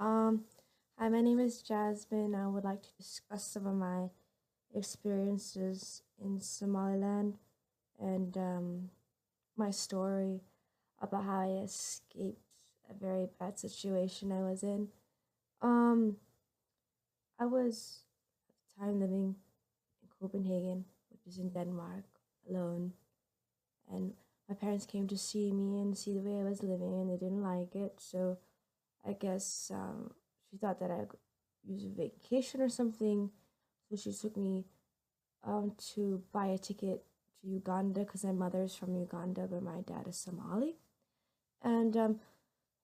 Um, Hi, my name is Jasmine. I would like to discuss some of my experiences in Somaliland and my story about how I escaped a very bad situation I was in. Um, I was at the time living in Copenhagen, which is in Denmark, alone, and my parents came to see me and see the way I was living, and they didn't like it, so I guess she thought that I'd use a vacation or something. So she took me to buy a ticket to Uganda because my mother's from Uganda, but my dad is Somali. And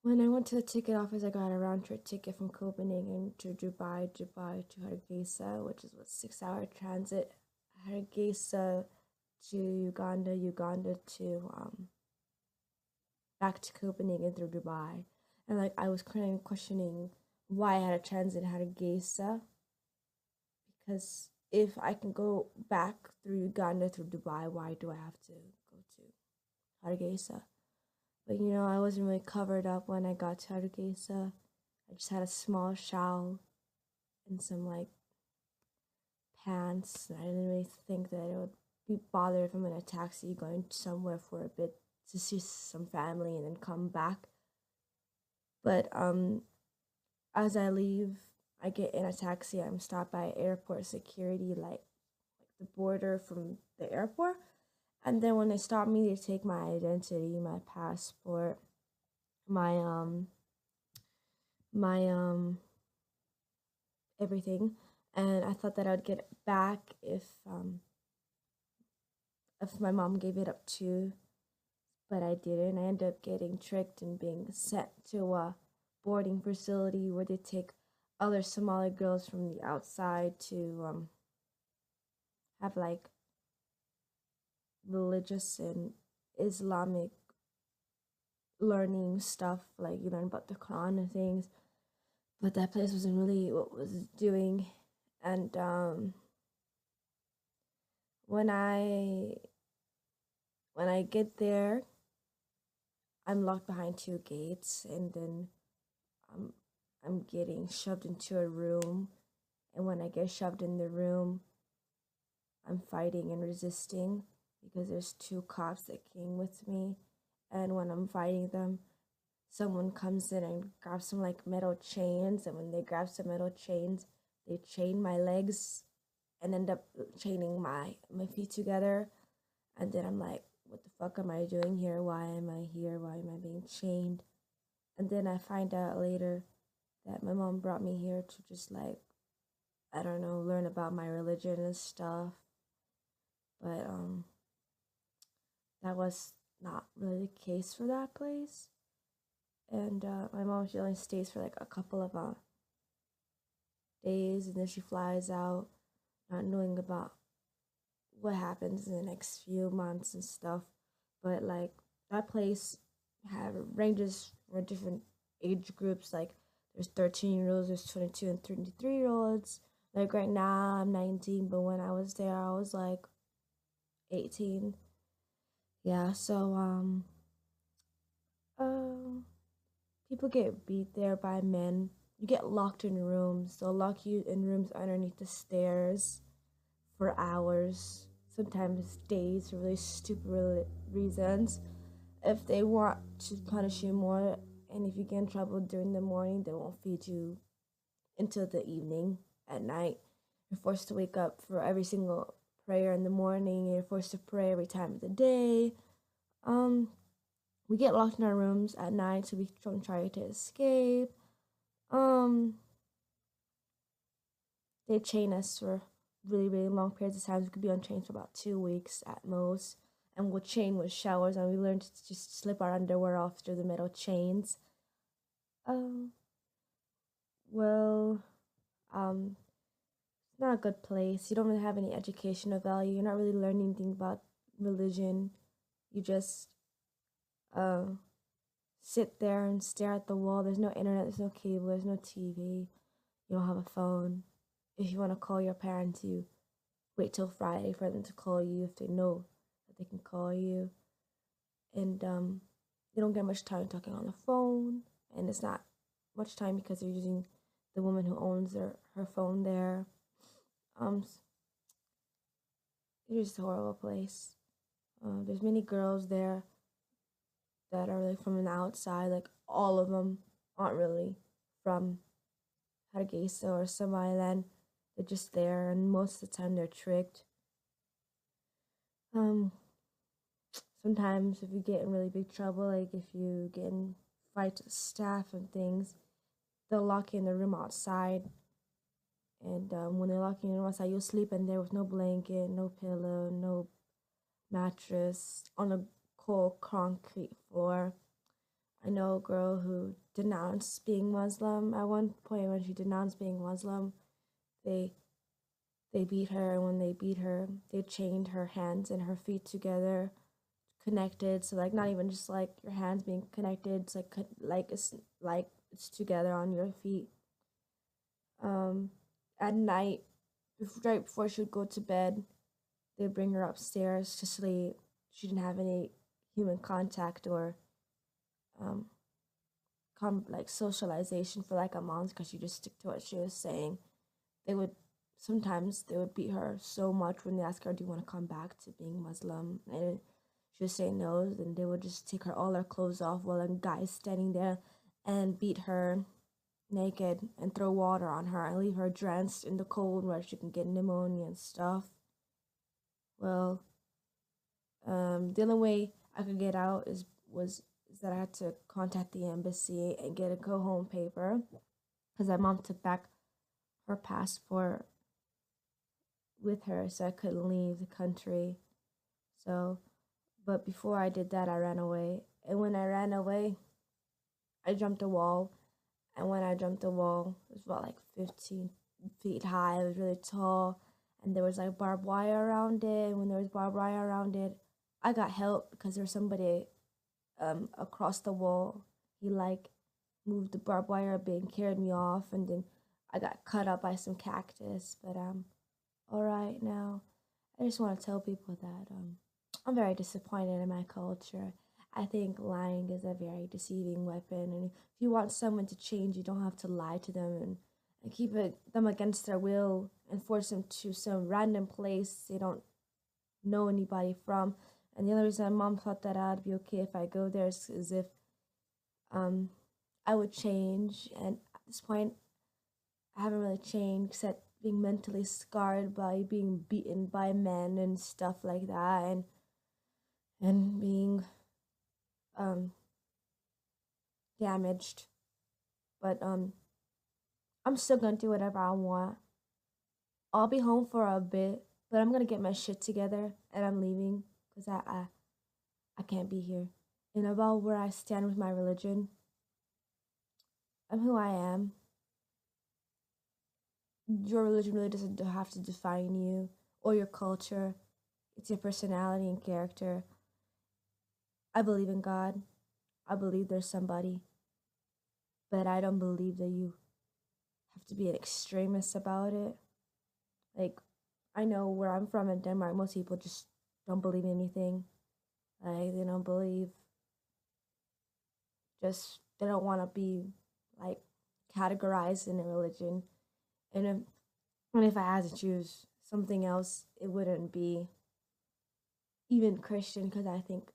when I went to the ticket office, I got a round trip ticket from Copenhagen to Dubai to Hargeisa, which is what 6 hour transit. Hargeisa to Uganda, Uganda to back to Copenhagen through Dubai. And like I was kind of questioning why I had to transit Hargeisa because if I can go back through Uganda through Dubai, why do I have to go to Hargeisa? But I wasn't really covered up when I got to Hargeisa. I just had a small shawl and some like pants. And I didn't really think that it would be bothered if I'm in a taxi going somewhere for a bit to see some family and then come back. But as I leave, I get in a taxi. I'm stopped by airport security, like the border from the airport. And then when they stop me, they take my identity, my passport, my my everything. And I thought that I would get it back if my mom gave it up too, but I didn't. I ended up getting tricked and being sent to a boarding facility where they take other Somali girls from the outside to have like religious and Islamic learning stuff, like you learn about the Quran and things. But that place wasn't really what was doing. And when I when I get there, I'm locked behind two gates, and then um, I'm getting shoved into a room. And when I get shoved in the room, I'm fighting and resisting because there's two cops that came with me. And when I'm fighting them, someone comes in and grabs some like metal chains. And when they grab some metal chains, they chain my legs and end up chaining my feet together. And then I'm like, what the fuck am I doing here? Why am I here? Why am I being chained? And then I find out later that my mom brought me here to just like, I don't know, learn about my religion and stuff. But that was not really the case for that place. And my mom, she only stays for like a couple of days, and then she flies out, not knowing about what happens in the next few months and stuff. But like that place have ranges for different age groups. Like there's 13-year-olds, there's 22 and 33-year-olds. Like right now I'm 19, but when I was there I was like 18. Yeah, so um people get beat there by men. You get locked in rooms. They'll lock you in rooms underneath the stairs for hours, sometimes days, for really stupid reasons. If they want to punish you more, and if you get in trouble during the morning, they won't feed you until the evening. At night, you're forced to wake up for every single prayer in the morning. You're forced to pray every time of the day. Um, we get locked in our rooms at night, so we don't try to escape. Um, they chain us for really, really long periods of time. We could be on chains for about 2 weeks at most. And we'll chain with showers, and we learn to just slip our underwear off through the metal chains. Um, well, it's not a good place. You don't really have any educational value. You're not really learning anything about religion. You just uh, sit there and stare at the wall. There's no internet, there's no cable, there's no TV. You don't have a phone. If you want to call your parents, you wait till Friday for them to call you if they know that they can call you. And you don't get much time talking on the phone, and it's not much time because they're using the woman who owns her phone there. It's just a horrible place. There's many girls there that are like from the outside. Like all of them aren't really from Hargeisa or Somali-Land. They're just there, and most of the time they're tricked. Sometimes if you get in really big trouble, like if you get in fights with staff and things, they'll lock you in the room outside. And when they lock you in the room outside, you'll sleep in there with no blanket, no pillow, no mattress, on a cold concrete floor. I know a girl who denounced being Muslim. At one point when she denounced being Muslim, they beat her, and when they beat her, they chained her hands and her feet together, connected. So like not even just like your hands being connected, it's like it's together on your feet. At night, right before she would go to bed, they'd bring her upstairs to sleep. She didn't have any human contact or like socialization for like a month because she just stick to what she was saying. Sometimes they would beat her so much when they asked her, "Do you want to come back to being Muslim?" And she would say no. Then they would just take all her clothes off while a guy's standing there and beat her naked and throw water on her and leave her drenched in the cold where she can get pneumonia and stuff. Well, the only way I could get out is that I had to contact the embassy and get a go home paper because my mom took back her passport with her, so I couldn't leave the country. So, but before I did that, I ran away. And when I ran away, I jumped a wall. And when I jumped the wall, it was about like 15 feet high. It was really tall. And there was like barbed wire around it. And when there was barbed wire around it, I got help because there was somebody across the wall. He like moved the barbed wire a bit and carried me off. And then I got cut up by some cactus. But I'm all right now. I just want to tell people that I'm very disappointed in my culture. I think lying is a very deceiving weapon, and if you want someone to change, you don't have to lie to them and keep them against their will and force them to some random place they don't know anybody from. And the only reason my mom thought that I'd be okay if I go there is if I would change. And at this point, I haven't really changed except being mentally scarred by being beaten by men and stuff like that, and being damaged. But I'm still gonna do whatever I want. I'll be home for a bit, but I'm gonna get my shit together and I'm leaving because I can't be here. And about where I stand with my religion, I'm who I am. Your religion really doesn't have to define you or your culture. It's your personality and character. I believe in God. I believe there's somebody. But I don't believe that you have to be an extremist about it. Like, I know where I'm from in Denmark, most people just don't believe anything. Like, they don't believe, they don't want to be, like, categorized in a religion. And if I had to choose something else, it wouldn't be even Christian, because I think,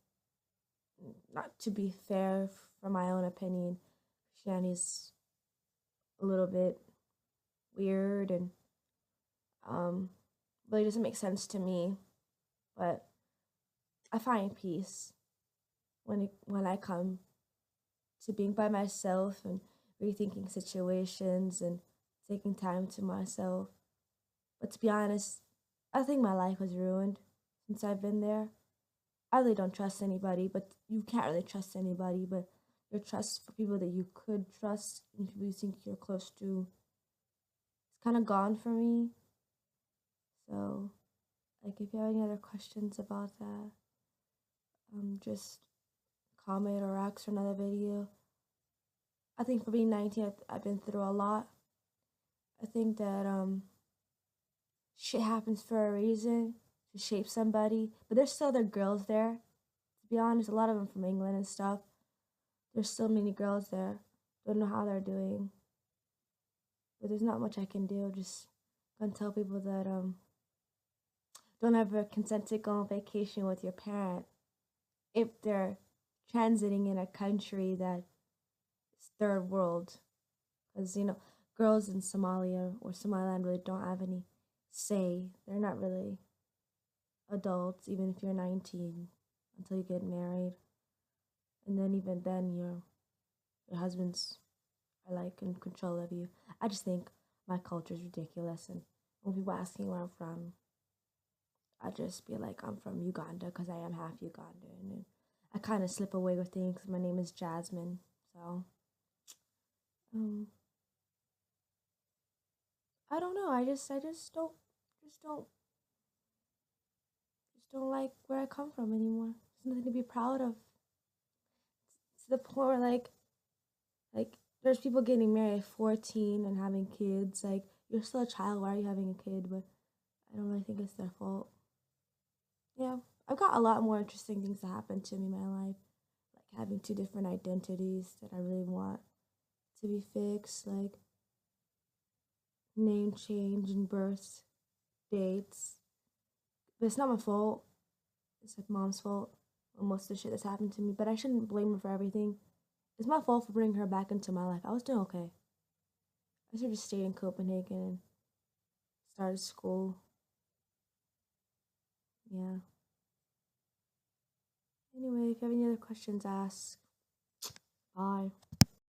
not to be fair, from my own opinion, Christianity's a little bit weird and really doesn't make sense to me. But I find peace when I come to being by myself and rethinking situations and taking time to myself. But to be honest, I think my life was ruined since I've been there. I really don't trust anybody, but you can't really trust anybody, but your trust for people that you could trust and people you think you're close to, it's kind of gone for me. So, like, if you have any other questions about that, just comment or ask for another video. I think for being 19, I've been through a lot. I think that shit happens for a reason, to shape somebody. But there's still other girls there. To be honest, a lot of them from England and stuff. There's still many girls there Don't know how they're doing. But there's not much I can do. Just gonna tell people that don't ever consent to go on vacation with your parent if they're transiting in a country that's third world. Because, girls in Somalia or Somaliland really don't have any say. They're not really adults, even if you're 19, until you get married. And then even then, your husbands are like in control of you. I just think my culture is ridiculous. And when people ask me where I'm from, I just be like, I'm from Uganda because I am half Ugandan. And I kind of slip away with things. My name is Jazmine. So, um, I don't know. I just don't like where I come from anymore. There's nothing to be proud of. It's to the point where like there's people getting married at 14 and having kids. Like, you're still a child. Why are you having a kid? But I don't really think it's their fault. Yeah, I've got a lot more interesting things that happened to me in my life, like having two different identities that I really want to be fixed, like name change and birth dates. But it's not my fault. It's like mom's fault. Most of the shit that's happened to me, but I shouldn't blame her for everything. It's my fault for bringing her back into my life. I was doing okay. I should have just stayed in Copenhagen and started school. Yeah. Anyway, if you have any other questions, ask. Bye.